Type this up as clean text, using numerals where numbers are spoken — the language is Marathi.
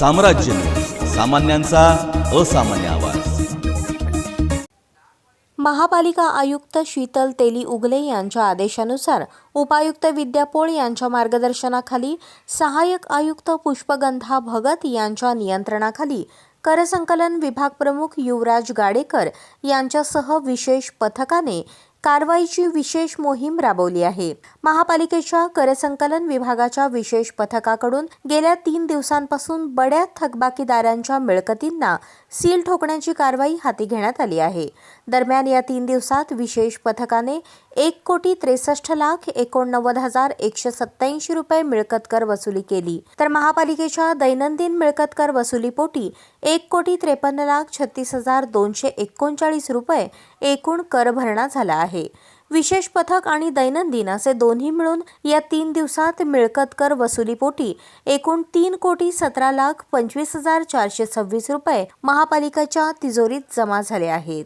साम्राज्य न्यूज, सामान्यांचा असामान्य आवाज। महापालिका आयुक्त शीतल तेली उगले यांच्या आदेशानुसार उपायुक्त विद्या पोळ यांच्या मार्गदर्शनाखाली सहाय्यक आयुक्त पुष्पगंधा भगत यांच्या नियंत्रणाखाली करसंकलन विभाग प्रमुख युवराज गाडेकर यांच्यासह विशेष पथकाने कारवाईची विशेष मोहीम राबवली आहे। महापालिकेच्या करसंकलन विभागाच्या विशेष पथकाकडून गेल्या 3 दिवसांपासून बड्या थकबाकीदारांच्या मिळकतींना सील ठोकण्याची कारवाई हाती घेण्यात आली आहे। दरम्यान या 3 दिवसात विशेष पथकाने 1,63,89,187 रुपये मिळकत कर वसुली केली, तर महापालिकेच्या दैनंदिन मिळकत कर वसुलीपोटी 1,53,36,239 रुपये एकूण कर भरणा झाला आहे। विशेष पथक आणि दैनंदिन असे दोन्ही मिळून या 3 दिवसात मिळकत कर वसुलीपोटी एकूण 3,17,25,426 रुपये महापालिकेच्या तिजोरीत जमा झाले आहेत।